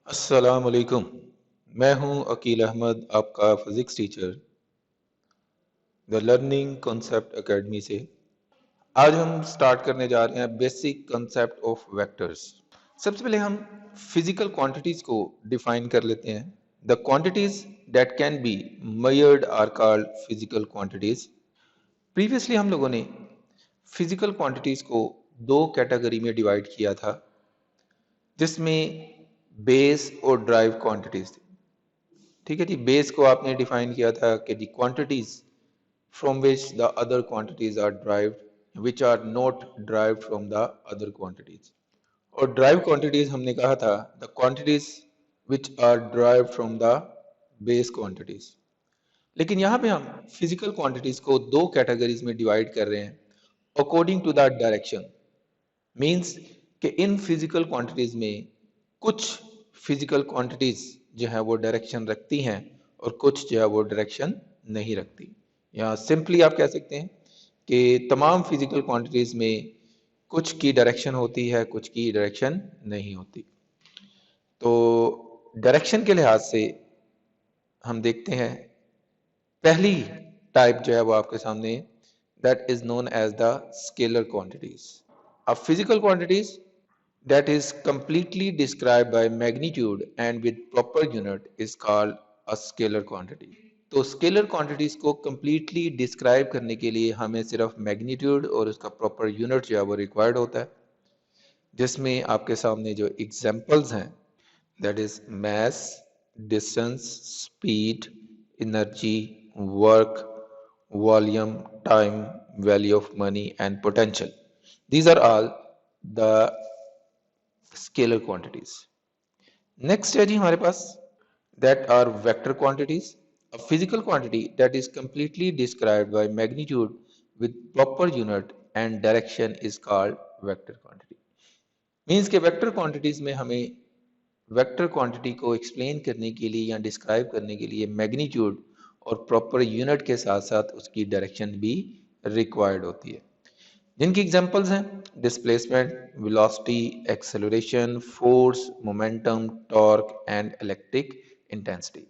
अस्सलाम वालेकुम। मैं हूं अकील अहमद, आपका physics teacher the learning concept academy से। आज हम स्टार्ट करने जा रहे हैं बेसिक कॉन्सेप्ट ऑफ वेक्टर्स। सबसे पहले हम फिजिकल क्वांटिटीज को डिफाइन कर लेते हैं। The quantities that can be measured are called physical quantities. Previously हम लोगों ने फिजिकल क्वांटिटीज को दो कैटेगरी में डिवाइड किया था, जिसमें बेस और ड्राइव क्वांटिटीज थी। ठीक है जी, बेस को आपने डिफाइन किया था कि the quantities from which the other quantities are derived which are not derived from the other quantities. और ड्राइव क्वांटिटीज हमने कहा था the quantities which are derived from the base quantities. लेकिन यहाँ पे हम फिजिकल क्वांटिटीज को दो कैटेगरीज में डिवाइड कर रहे हैं according to the direction. Means कि इन फिजिकल क्वांटिटीज में कुछ फिजिकल क्वांटिटीज जो है वो डायरेक्शन रखती हैं और कुछ जो है वो डायरेक्शन नहीं रखती। या सिंपली आप कह सकते हैं कि तमाम फिजिकल क्वांटिटीज में कुछ की डायरेक्शन होती है, कुछ की डायरेक्शन नहीं होती। तो डायरेक्शन के लिहाज से हम देखते हैं पहली टाइप जो है वो आपके सामने, that is known as the scalar quantities. अब physical quantities that is completely described by magnitude and with proper unit is called a scalar quantity। तो स्केलर क्वांटिटीज को completely describe करने के लिए हमें सिर्फ मैग्नीट्यूड और उसका प्रॉपर यूनिट जो है वो रिक्वायर्ड होता है, जिसमें आपके सामने जो एग्जांपल्स हैं that is mass, distance, speed, energy, work, volume, time, value of money and potential. These are all the scalar quantities. Next है जी हमारे पास that are vector quantities. A physical quantity that is completely described by magnitude with proper unit and direction is called vector quantity. Means के vector quantities में हमें vector quantity को explain करने के लिए या डिस्क्राइब करने के लिए मैग्नीट्यूड और प्रॉपर यूनिट के साथ साथ उसकी डायरेक्शन भी रिक्वायर्ड होती है, जिनकी एग्जांपल्स हैं displacement, velocity, acceleration, force, momentum, torque and electric intensity.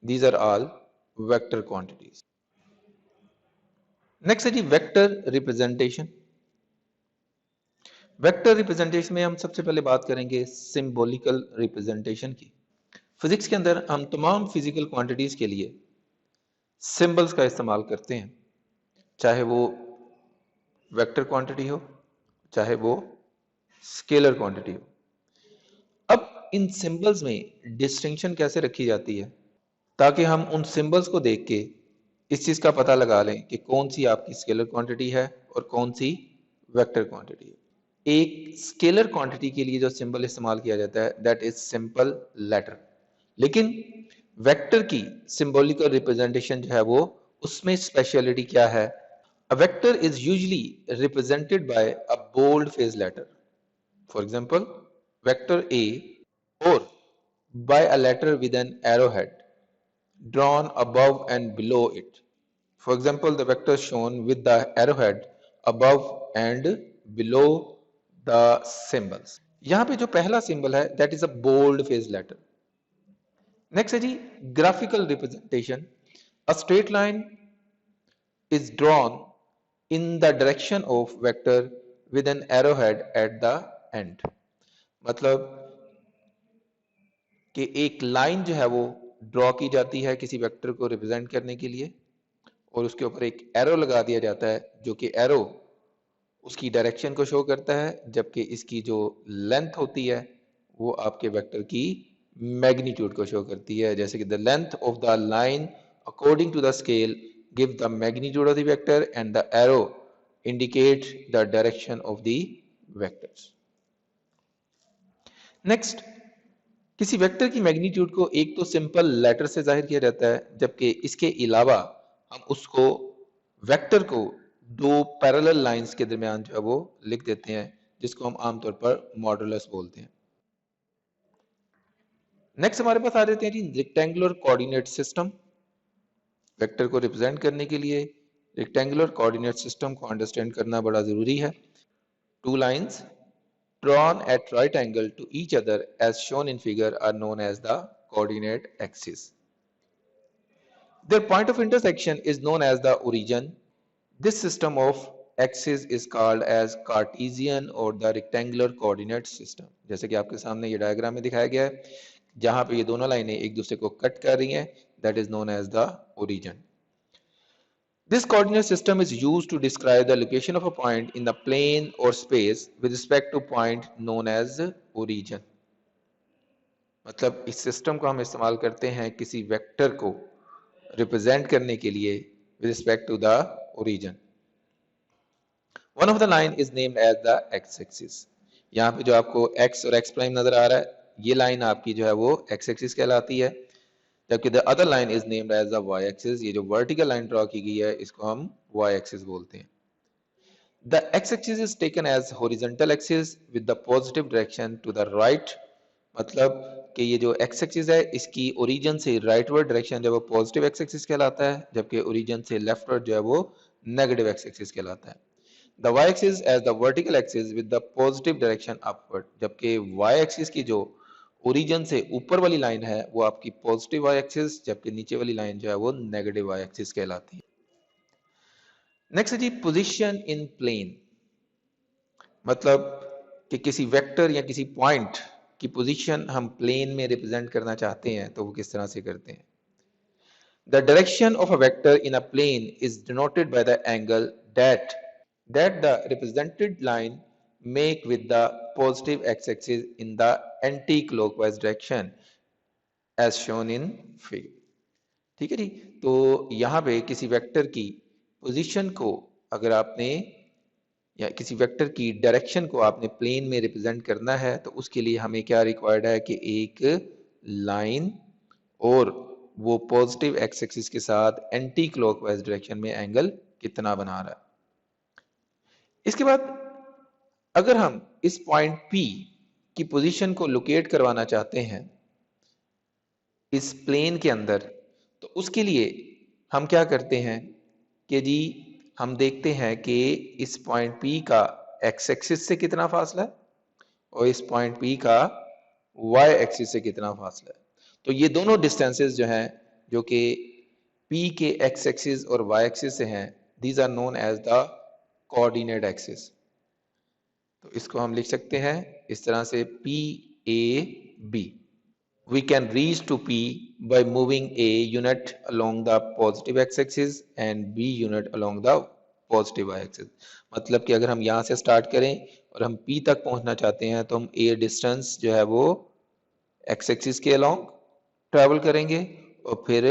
These are all vector quantities. Next है जी वेक्टर रिप्रेजेंटेशन। वेक्टर रिप्रेजेंटेशन में हम सबसे पहले बात करेंगे सिंबॉलिकल रिप्रेजेंटेशन की। फिजिक्स के अंदर हम तमाम फिजिकल क्वांटिटीज के लिए सिंबल्स का इस्तेमाल करते हैं, चाहे वो वेक्टर क्वांटिटी हो, चाहे वो स्केलर क्वांटिटी हो। अब इन सिंबल्स में डिस्टिंक्शन कैसे रखी जाती है, ताकि हम उन सिंबल्स को देख के इस चीज का पता लगा लें कि कौन सी आपकी स्केलर क्वांटिटी है और कौन सी वेक्टर क्वांटिटी है। एक स्केलर क्वांटिटी के लिए जो सिंबल इस्तेमाल किया जाता है दैट इज सिंपल लेटर, लेकिन वेक्टर की सिंबॉलिकल रिप्रेजेंटेशन जो है वो उसमें स्पेशलिटी क्या है। A vector is usually represented by a bold face letter, for example vector A, or by a letter with an arrowhead drawn above and below it. For example, the vector shown with the arrowhead above and below the symbols. यहाँ पे जो पहला symbol है that is a bold face letter. Next है जी graphical representation. A straight line is drawn in the direction of vector with an arrowhead at the end। मतलब कि एक लाइन जो है वो ड्रॉ की जाती है किसी वेक्टर को रिप्रेजेंट करने के लिए, और उसके ऊपर एक एरो लगा दिया जाता है जो कि एरो उसकी डायरेक्शन को शो करता है, जबकि इसकी जो लेंथ होती है वो आपके वेक्टर की मैग्नीट्यूड को शो करती है। जैसे कि the length of the line according to the scale give the magnitude of the vector and the arrow indicate the direction of the vectors. Next, किसी वेक्टर की मैग्नीट्यूड को एक तो सिंपल लेटर से जाहिर किया जाता है, जबकि इसके अलावा हम उसको वेक्टर को दो पैरेलल लाइंस के दरमियान जो है वो लिख देते हैं, जिसको हम आमतौर पर मॉडुलस बोलते हैं। नेक्स्ट हमारे पास आ जाते हैं जी रेक्टेंगुलर कोऑर्डिनेट सिस्टम। वेक्टर को रिप्रेजेंट करने के लिए रेक्टेंगुलर कोऑर्डिनेट सिस्टम को अंडरस्टैंड करना बड़ा जरूरी है। Two lines drawn at right angle to each other as shown in figure are known as the coordinate axes. Their point of intersection is known as the origin. This system of axes is called as Cartesian or the rectangular coordinate system. जैसे कि आपके सामने ये diagram में दिखाया गया है, जहां पे ये दोनों लाइनें एक दूसरे को कट कर रही हैं, that is known as the origin. This coordinate system is used to describe the location of a point in the plane or space with respect to point known as origin. मतलब इस system को हम इस्तेमाल करते हैं किसी vector को represent करने के लिए with respect to the origin. One of the line is named as the x-axis. यहाँ पे जो आपको x और x प्राइम नजर आ रहा है, ये लाइन आपकी जो है वो x-axis कहलाती है, जबकि the other line is named as the y-axis. ये जो वर्टिकल लाइन ड्रॉ की गई है, इसको हम y-axis बोलते हैं. The x-axis is taken as horizontal axis with the positive direction to the right. मतलब कि ये जो x-axis है, इसकी ओरिजिन से राइटवर्ड डायरेक्शन जो है वो पॉजिटिव x-axis कहलाता है, जबकि ओरिजिन से लेफ्टवर्ड जो है वो नेगेटिव x-axis कहलाता है. The y-axis as the vertical axis with the positive direction upward. जबकि y-axis की जो ओरिजिन से ऊपर वाली लाइन है वो आपकी पॉजिटिव y-axis, जबकि नीचे वाली लाइन जो है वो नेगेटिव y-axis कहलाती है. नेक्स्ट है जी पोजीशन इन प्लेन. मतलब कि किसी वेक्टर या किसी पॉइंट की पोजीशन हम प्लेन में रिप्रेजेंट करना चाहते हैं तो वो किस तरह से करते हैं. The direction of a vector in a plane is denoted by the angle that the represented line make with the positive x-axis in the anti-clockwise direction as shown in figure. ठीक है जी. तो यहाँ पे किसी वेक्टर की position को अगर आपने या किसी वेक्टर की डायरेक्शन को आपने प्लेन में रिप्रेजेंट करना है तो उसके लिए हमें क्या रिक्वायर्ड है कि एक लाइन और वो पॉजिटिव एक्स एक्सिस के साथ एंटी क्लॉकवाइज डायरेक्शन में एंगल कितना बना रहा है. इसके बाद अगर हम इस पॉइंट P की पोजीशन को लोकेट करवाना चाहते हैं इस प्लेन के अंदर, तो उसके लिए हम क्या करते हैं कि जी हम देखते हैं कि इस पॉइंट P का एक्स एक्सिस से कितना फासला है और इस पॉइंट P का वाई एक्सिस से कितना फासला है. तो ये दोनों डिस्टेंसेस जो हैं जो कि P के एक्स एक्सिस और वाई एक्सिस से हैं, these are known as the coordinate axis. तो इसको हम लिख सकते हैं इस तरह से PAB. We can reach to P by moving A unit along the positive x-axis and B unit along the positive y-axis. मतलब कि अगर हम यहाँ से स्टार्ट करें और हम P तक पहुंचना चाहते हैं तो हम A डिस्टेंस जो है वो x-axis के along ट्रैवल करेंगे और फिर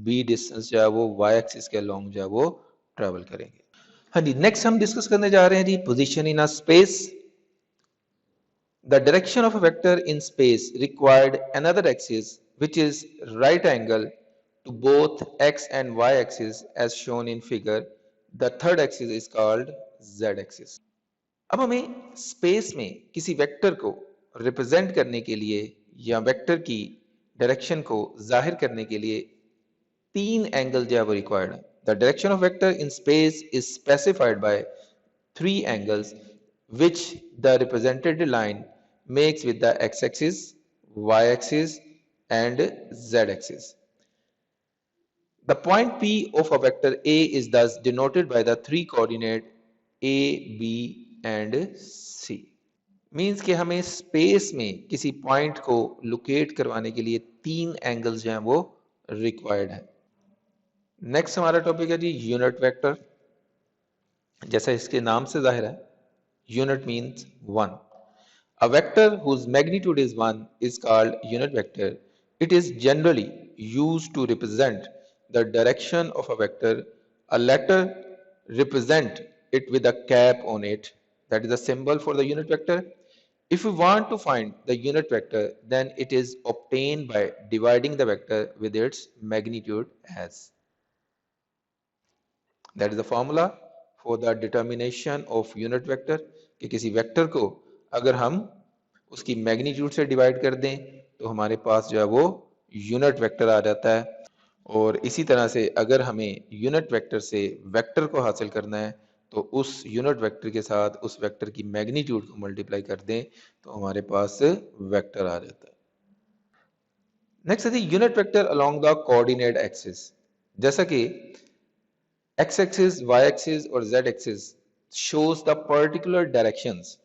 B डिस्टेंस जो है वो y-axis के along जो है वो ट्रैवल करेंगे. हाँ जी, नेक्स्ट हम डिस्कस करने जा रहे हैं जी position in a space. The direction of a vector in space required another axis which is right angle to both x and y axis as shown in figure. The third axis is called z axis. अब हमें space में किसी vector को represent करने के लिए या vector की डायरेक्शन को जाहिर करने के लिए तीन एंगल जो है वो रिक्वायर्ड है. The direction of vector in space is specified by three angles which the represented line makes with the x-axis, y-axis and z-axis. The point P of a vector A is thus denoted by the three coordinate A, B and C. Means कि हमें space में किसी point को locate करवाने के लिए तीन angles जो हैं वो रिक्वायर्ड हैं. नेक्स्ट हमारा टॉपिक है जी यूनिट वेक्टर. जैसा इसके नाम से जाहिर है, unit means one. A vector whose magnitude is 1 is called unit vector. It is generally used to represent the direction of a vector. A letter represent it with a cap on it. That is a symbol for the unit vector. If we want to find the unit vector, then it is obtained by dividing the vector with its magnitude as. That is the formula for the determination of unit vector. कि किसी vector को अगर हम उसकी magnitude से divide कर दें तो हमारे पास जो है वो यूनिट वेक्टर आ जाता है. और इसी तरह से अगर हमें यूनिट वेक्टर से वेक्टर को हासिल करना है तो उस यूनिट वेक्टर के साथ उस वेक्टर की मैग्नीट्यूड को मल्टीप्लाई कर दें तो हमारे पास वेक्टर आ जाता है। नेक्स्ट है unit vector along the coordinate axis. जैसा कि एक्स एक्सिस, वाई एक्सिस और Z axis shows the particular directions,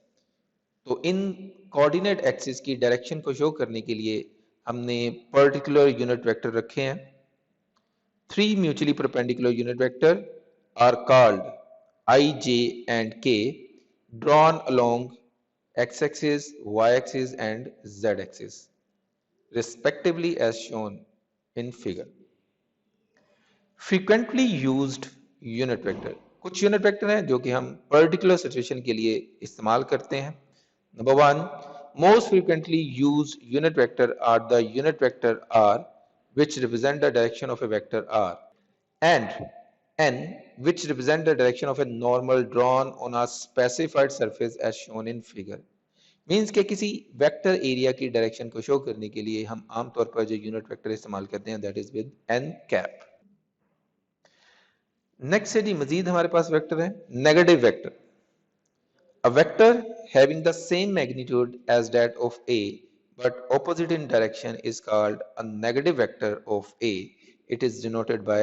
तो इन कोऑर्डिनेट एक्सिस की डायरेक्शन को शो करने के लिए हमने पर्टिकुलर यूनिट वेक्टर रखे हैं। Three mutually perpendicular unit vector are called I, J and K, drawn along x-axis, y-axis and z-axis respectively as shown in figure. Frequently used unit vector, कुछ unit vector हैं जो कि हम particular situation के लिए इस्तेमाल करते हैं। Number 1, most frequently used unit vector are the unit vector R which represent the direction of a vector R, and n which represent the direction of a normal drawn on a specified surface as shown in figure. Means के किसी vector area की direction को show करने के लिए हम आमतौर पर जो यूनिट वेक्टर इस्तेमाल करते हैं that is with n cap. Next से जी मजीद हमारे पास वेक्टर है negative vector. A vector having the same magnitude as that of a but opposite in direction is called a negative vector of a. It is denoted by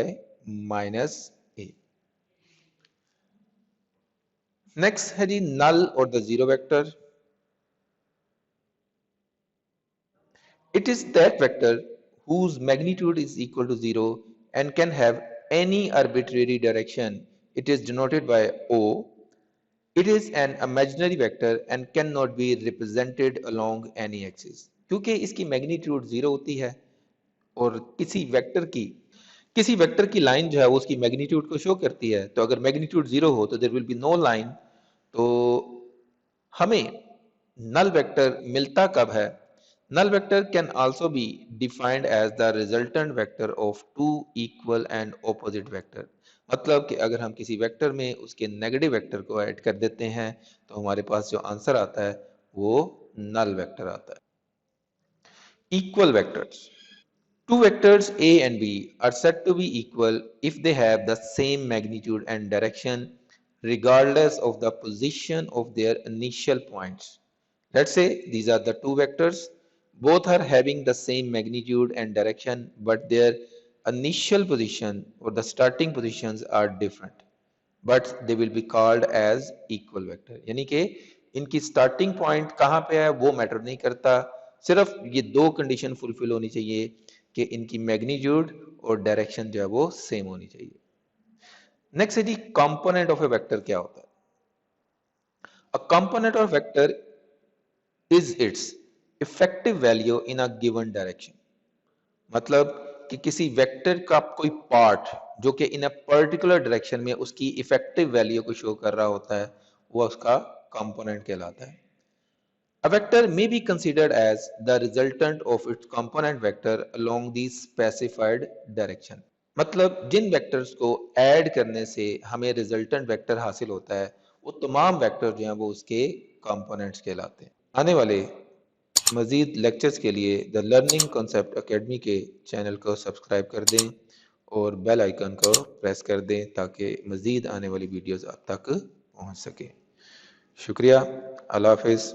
minus a. Next है जी नल और the zero vector. It is that vector whose magnitude is equal to 0 and can have any arbitrary direction. It is denoted by O. It is an imaginary vector and cannot be represented along any axis. क्योंकि इसकी magnitude 0 होती है और किसी vector की line जो है वो उसकी मैग्नीट्यूड को शो करती है, तो अगर मैग्नीट्यूड 0 हो तो there will be no line. तो हमें नल वेक्टर मिलता कब है? Null vector can also be defined as the resultant vector of two equal and opposite vector. मतलब कि अगर हम किसी वेक्टर में उसके नेगेटिव वेक्टर को ऐड कर देते हैं तो हमारे पास जो आंसर आता है वो नल वेक्टर आता है। Equal vectors, two vectors A and B are said to be equal if they have the same magnitude and direction regardless of the position of their initial points. Let's say these are the two vectors. Both are having the same magnitude and direction, but their initial position or the starting positions are different. But they will be called as equal vector. यानी कि इनकी starting point कहाँ पे है वो matter नहीं करता, सिर्फ ये दो कंडीशन फुलफिल होनी चाहिए कि इनकी मैग्नीट्यूड और डायरेक्शन जो है वो सेम होनी चाहिए। नेक्स्ट है जी कंपोनेंट ऑफ ए वेक्टर क्या होता है? A component of vector is its effective value in a given direction. मतलब कि किसी वेक्टर का कोई पार्ट जो कि इन अ पर्टिकुलर डायरेक्शन में उसकी इफेक्टिव वैल्यू को शो कर रहा होता है वो उसका कंपोनेंट कहलाता है। A vector may be considered as the resultant of its component vector along the specified direction. मतलब जिन वेक्टर्स को ऐड करने से हमें रिजल्टेंट वेक्टर हासिल होता है वो तमाम वेक्टर जो हैं वो उसके कंपोनेंट्स कहलाते हैं। आने वाले मज़ीद लेक्चर्स के लिए द लर्निंग कॉन्सेप्ट एकेडमी के चैनल को सब्सक्राइब कर दें और बेल आइकन को प्रेस कर दें ताकि मज़ीद आने वाली वीडियोस आप तक पहुंच सके। शुक्रिया, अल्लाह हाफिज़।